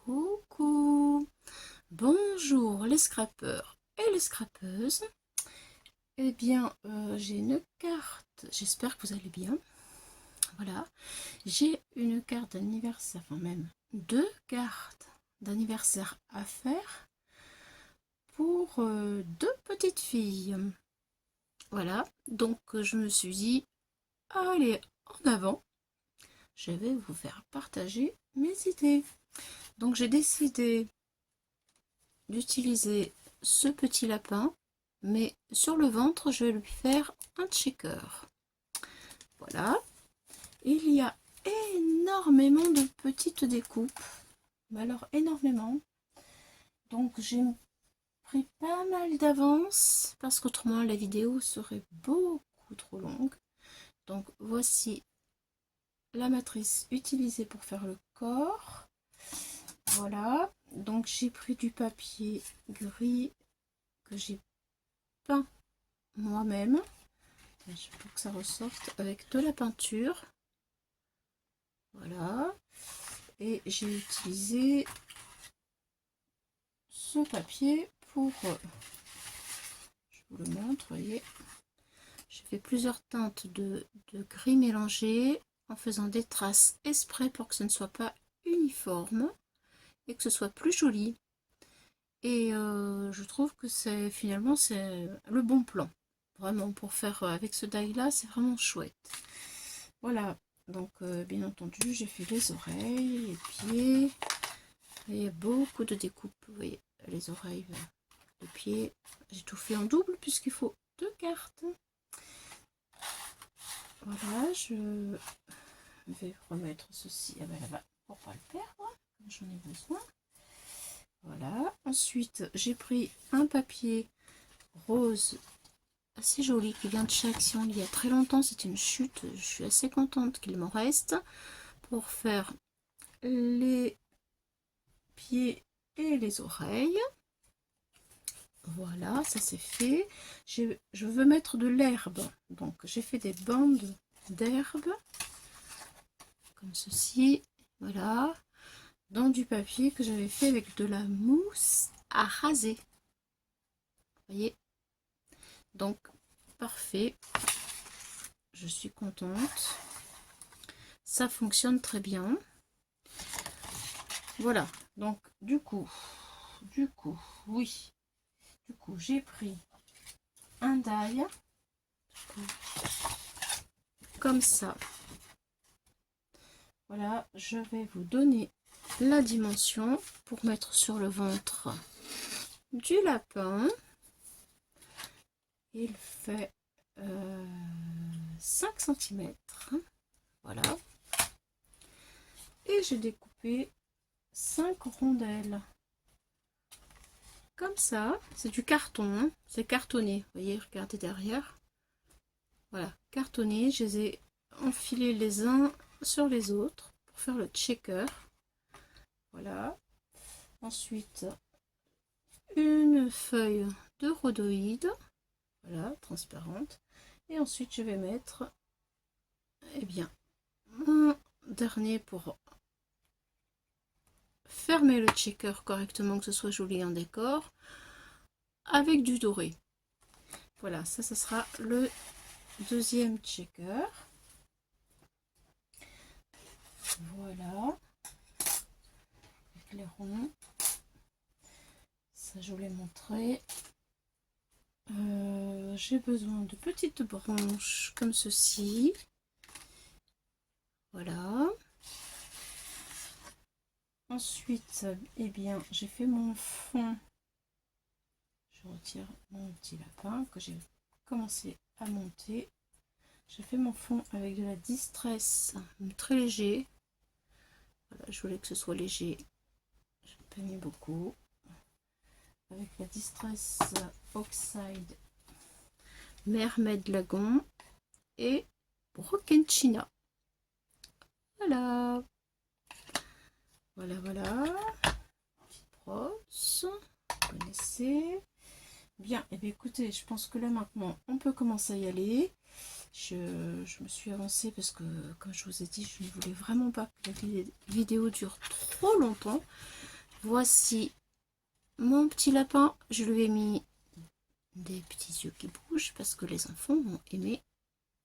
Coucou, bonjour les scrappeurs et les scrappeuses. Eh bien, j'ai une carte, j'espère que vous allez bien. Voilà, j'ai une carte d'anniversaire, enfin même deux cartes d'anniversaire à faire pour deux petites filles. Voilà, donc je me suis dit, allez, en avant, je vais vous faire partager mes idées. Donc j'ai décidé d'utiliser ce petit lapin, mais sur le ventre je vais lui faire un checker. Voilà, il y a énormément de petites découpes, mais alors énormément, donc j'ai pris pas mal d'avance parce qu'autrement la vidéo serait beaucoup trop longue. Donc voici la matrice utilisée pour faire le corps. Voilà, donc j'ai pris du papier gris que j'ai peint moi-même pour que ça ressorte avec de la peinture. Voilà, et j'ai utilisé ce papier pour, je vous le montre, vous voyez, j'ai fait plusieurs teintes de gris mélangé en faisant des traces exprès pour que ce ne soit pas uniforme et que ce soit plus joli. Et je trouve que c'est finalement c'est le bon plan. Vraiment, pour faire avec ce die là, c'est vraiment chouette. Voilà, donc bien entendu, j'ai fait les oreilles, les pieds. Et il y a beaucoup de découpes. Vous voyez, les oreilles, les pieds. J'ai tout fait en double puisqu'il faut deux cartes. Voilà, je vais remettre ceci là-bas pour pas le perdre. J'en ai besoin. Voilà. Ensuite, j'ai pris un papier rose assez joli qui vient de chez Action il y a très longtemps. C'était une chute. Je suis assez contente qu'il m'en reste pour faire les pieds et les oreilles. Voilà, ça c'est fait. Je veux mettre de l'herbe, donc j'ai fait des bandes d'herbe comme ceci. Voilà, dans du papier que j'avais fait avec de la mousse à raser. Vous voyez, donc parfait. Je suis contente. Ça fonctionne très bien. Voilà, donc du coup, oui. Du coup, j'ai pris un die comme ça. Voilà, je vais vous donner la dimension pour mettre sur le ventre du lapin. Il fait 5 cm. Voilà. Et j'ai découpé 5 rondelles. Comme ça, c'est du carton, hein. C'est cartonné. Vous voyez, regardez derrière. Voilà, cartonné. Je les ai enfilés les uns sur les autres pour faire le checker. Voilà. Ensuite, une feuille de rhodoïde. Voilà, transparente. Et ensuite, je vais mettre, eh bien, mon dernier pour fermer le checker correctement, que ce soit joli en décor, avec du doré. Voilà, ça sera le deuxième checker. Voilà, avec les ronds. Ça, je vous l'ai montré. J'ai besoin de petites branches comme ceci. Voilà. Ensuite, eh bien, j'ai fait mon fond. Je retire mon petit lapin que j'ai commencé à monter. J'ai fait mon fond avec de la distress très léger. Voilà, je voulais que ce soit léger. Je n'ai pas mis beaucoup. Avec la distress oxide Mermaid Lagon et Broken China. Voilà. Voilà, voilà. Petite brosse. Vous connaissez. Bien, et bien écoutez, je pense que là maintenant, on peut commencer à y aller. Je me suis avancée parce que, comme je vous ai dit, je ne voulais vraiment pas que la vidéo dure trop longtemps. Voici mon petit lapin. Je lui ai mis des petits yeux qui bougent parce que les enfants vont aimer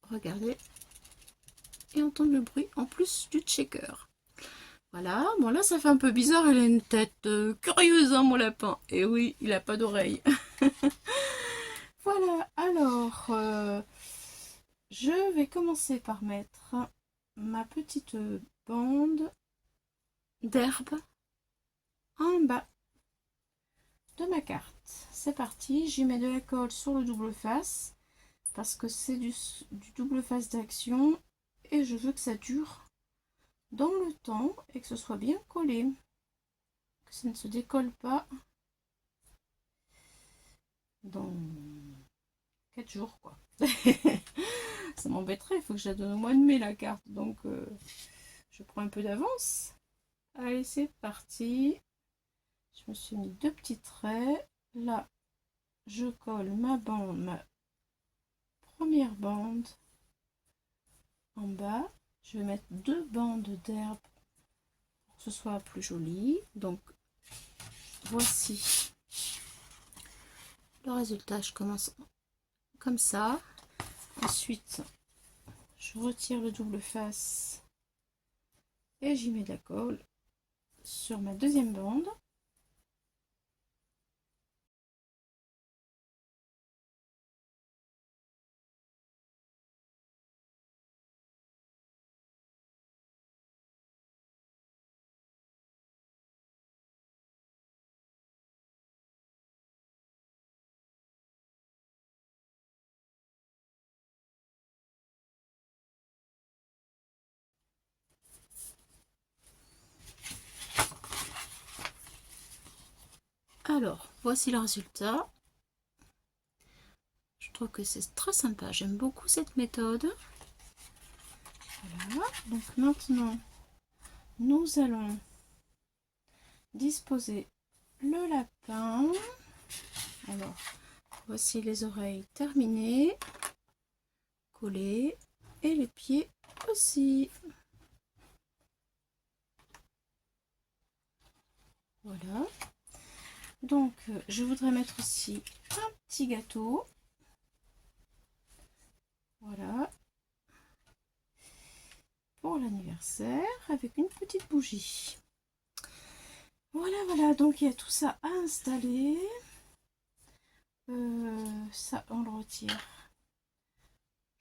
regarder et entendre le bruit en plus du checker. Voilà, bon là ça fait un peu bizarre, il a une tête curieuse hein, mon lapin. Et oui, il a pas d'oreille. Voilà, alors je vais commencer par mettre ma petite bande d'herbe en bas de ma carte. C'est parti, j'y mets de la colle sur le double face parce que c'est du double face d'action et je veux que ça dure dans le temps et que ce soit bien collé, que ça ne se décolle pas dans 4 jours quoi. Ça m'embêterait, il faut que je la donne au mois de mai la carte, donc je prends un peu d'avance. Allez, c'est parti. Je me suis mis 2 petits traits. Là, je colle ma bande, ma première bande en bas. Je vais mettre 2 bandes d'herbe pour que ce soit plus joli. Donc, voici le résultat. Je commence comme ça. Ensuite, je retire le double face et j'y mets de la colle sur ma deuxième bande. Alors, voici le résultat. Je trouve que c'est très sympa. J'aime beaucoup cette méthode. Voilà. Donc maintenant, nous allons disposer le lapin. Alors, voici les oreilles terminées, collées, et les pieds aussi. Voilà. Donc, je voudrais mettre aussi un petit gâteau. Voilà. Pour l'anniversaire, avec une petite bougie. Voilà, voilà. Donc, il y a tout ça à installer. Ça, on le retire.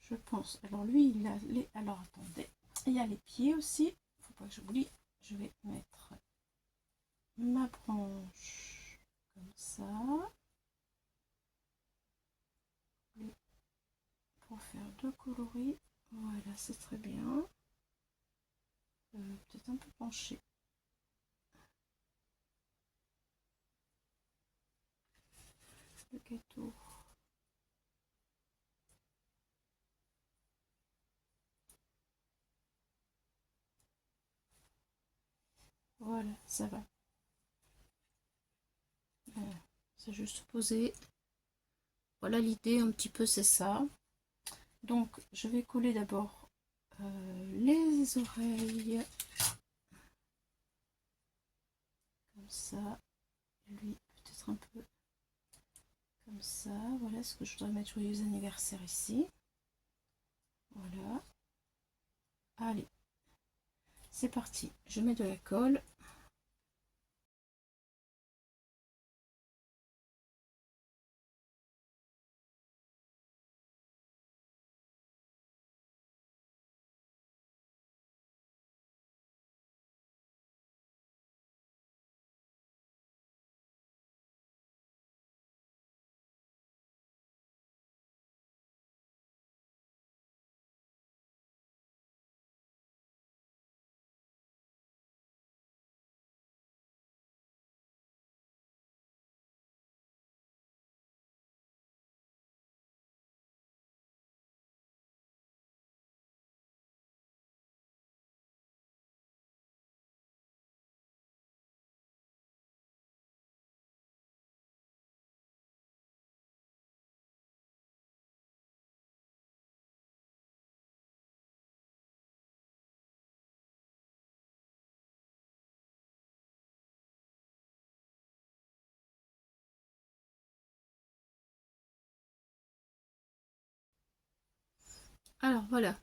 Je pense. Alors, lui, il a les... Alors, attendez. Il y a les pieds aussi. Faut pas que j'oublie. Je vais mettre ma branche comme ça pour faire 2 coloris. Voilà, c'est très bien. Peut-être un peu penché. Le gâteau. Voilà, ça va. Voilà, c'est juste posé. Voilà l'idée un petit peu, c'est ça. Donc, je vais coller d'abord les oreilles. Comme ça. Lui, peut-être un peu comme ça. Voilà ce que je voudrais mettre joyeux anniversaire ici. Voilà. Allez. C'est parti. Je mets de la colle. Alors voilà,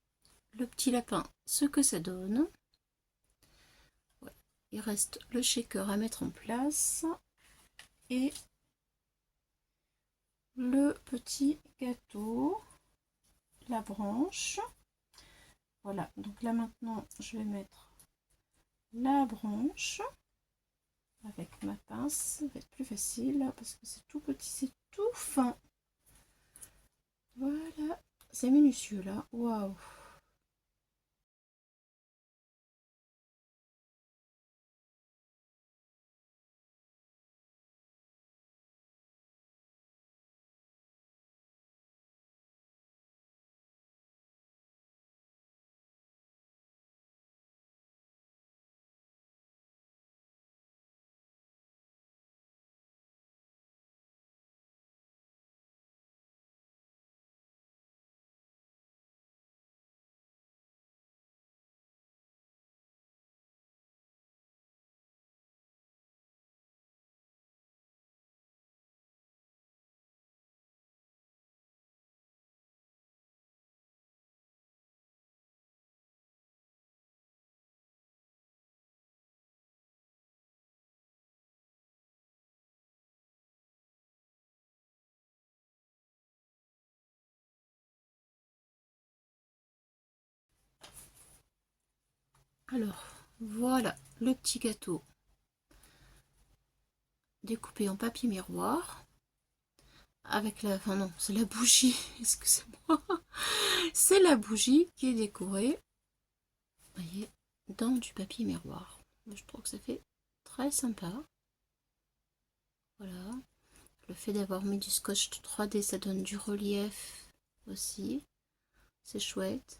le petit lapin, ce que ça donne. Voilà. Il reste le shaker à mettre en place et le petit gâteau, la branche. Voilà, donc là maintenant je vais mettre la branche avec ma pince, ça va être plus facile là, parce que c'est tout petit, c'est tout fin. Voilà, c'est minutieux là, waouh. Alors, voilà le petit gâteau découpé en papier miroir. Avec la... Enfin non, c'est la bougie, excusez-moi. C'est la bougie qui est décorée, vous voyez, dans du papier miroir. Je trouve que ça fait très sympa. Voilà. Le fait d'avoir mis du scotch 3D, ça donne du relief aussi. C'est chouette.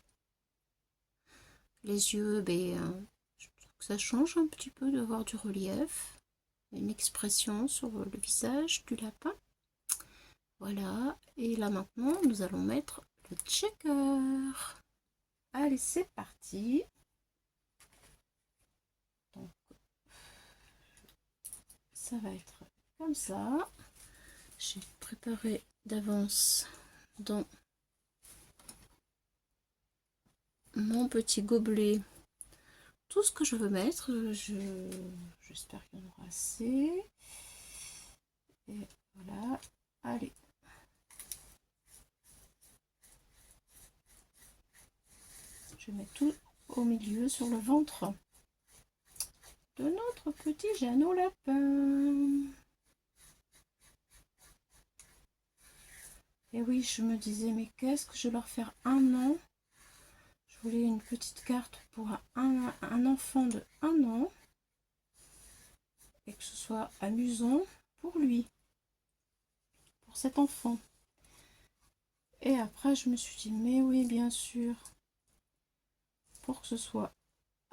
Les yeux, ben, je trouve que ça change un petit peu d'avoir du relief. Une expression sur le visage du lapin. Voilà. Et là maintenant, nous allons mettre le checker. Allez, c'est parti. Donc, ça va être comme ça. J'ai préparé d'avance dans mon petit gobelet tout ce que je veux mettre. J'espère qu'il y en aura assez. Et voilà. Allez. Je mets tout au milieu sur le ventre de notre petit Jeannot lapin. Et oui, je me disais, mais qu'est-ce que je vais leur faire un an? Je voulais une petite carte pour un enfant de 1 an. Et que ce soit amusant pour lui, pour cet enfant. Et après, je me suis dit, mais oui, bien sûr, pour que ce soit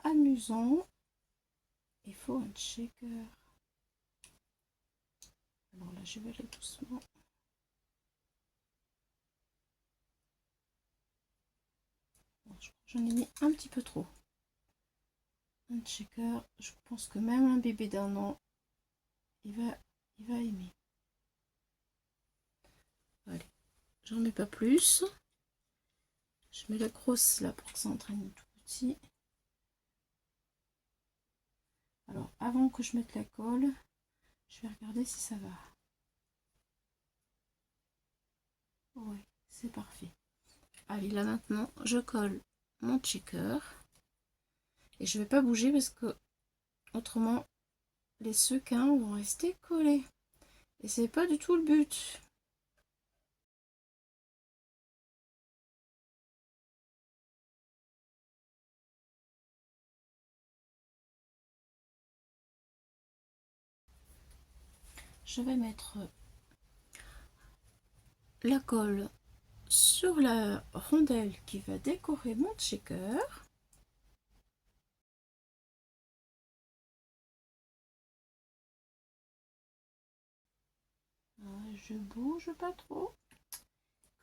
amusant, il faut un shaker. Alors là, je vais aller doucement. J'en ai mis un petit peu trop. Un shaker, je pense que même un bébé d'1 an, il va aimer. Allez, j'en mets pas plus. Je mets la grosse là pour que ça entraîne tout petit. Alors, avant que je mette la colle, je vais regarder si ça va. Ouais, c'est parfait. Allez, là maintenant, je colle mon checker. Et je vais pas bouger parce que autrement, les sequins vont rester collés. Et c'est pas du tout le but. Je vais mettre la colle sur la rondelle qui va décorer mon shaker. Je bouge pas trop.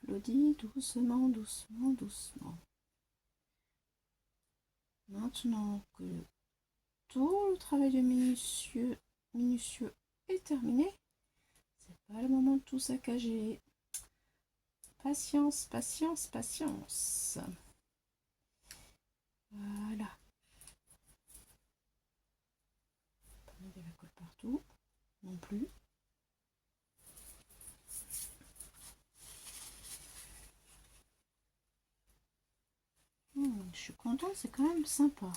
Claudie, doucement, doucement, doucement. Maintenant que tout le travail de minutieux est terminé, c'est pas le moment de tout saccager. patience, patience, patience. Voilà. Pas mettre de la colle partout non plus. Je suis contente, c'est quand même sympa.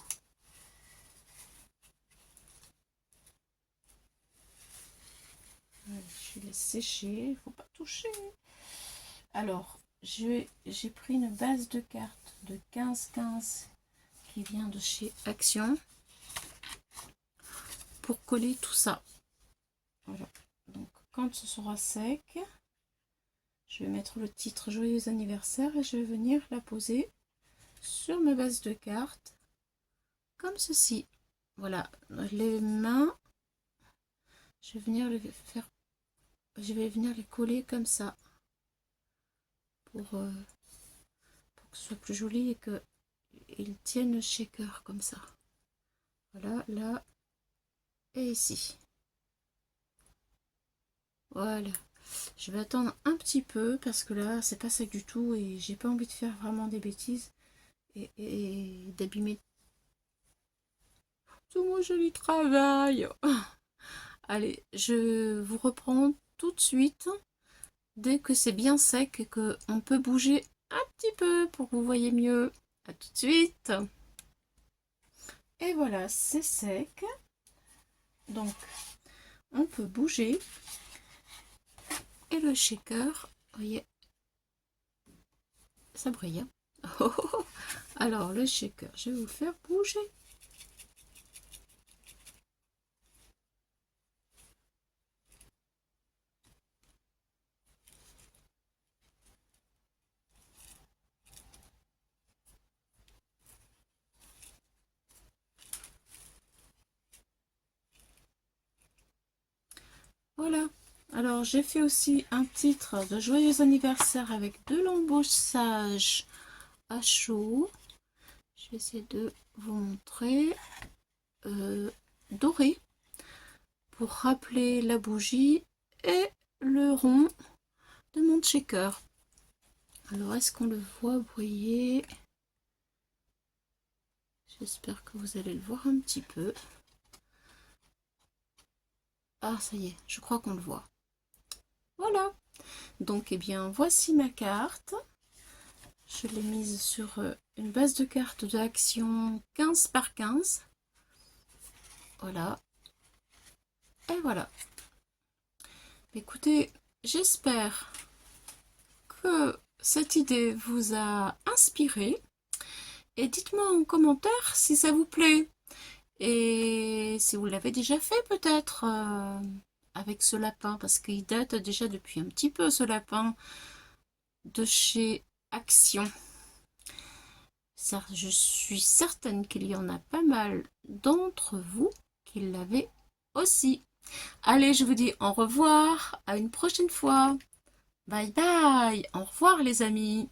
Je laisse sécher, il ne faut pas toucher. Alors, j'ai pris une base de cartes de 15-15 qui vient de chez Action pour coller tout ça. Voilà. Donc, quand ce sera sec, je vais mettre le titre Joyeux anniversaire et je vais venir la poser sur ma base de cartes comme ceci. Voilà, les mains, je vais venir les faire, je vais venir les coller comme ça pour que ce soit plus joli et que ils tiennent le shaker comme ça. Voilà, là et ici. Voilà. Je vais attendre un petit peu parce que là c'est pas sec du tout et j'ai pas envie de faire vraiment des bêtises et d'abîmer tout mon joli travail. Allez, je vous reprends tout de suite dès que c'est bien sec et que on peut bouger un petit peu pour que vous voyez mieux. À tout de suite. Et voilà, c'est sec. Donc, on peut bouger. Et le shaker, vous voyez, ça brille. Hein. Alors, le shaker, je vais vous faire bouger. Voilà. Alors, j'ai fait aussi un titre de joyeux anniversaire avec de l'embossage à chaud. Je vais essayer de vous montrer. Doré pour rappeler la bougie et le rond de mon shaker. Alors, est-ce qu'on le voit briller? J'espère que vous allez le voir un petit peu. Ah, ça y est, je crois qu'on le voit. Voilà. Donc, eh bien, voici ma carte. Je l'ai mise sur une base de cartes d'Action 15 par 15. Voilà. Et voilà. Écoutez, j'espère que cette idée vous a inspiré. Et dites-moi en commentaire si ça vous plaît. Et si vous l'avez déjà fait peut-être avec ce lapin. Parce qu'il date déjà depuis un petit peu ce lapin de chez Action. Ça, je suis certaine qu'il y en a pas mal d'entre vous qui l'avaient aussi. Allez, je vous dis au revoir, à une prochaine fois. Bye bye, au revoir les amis.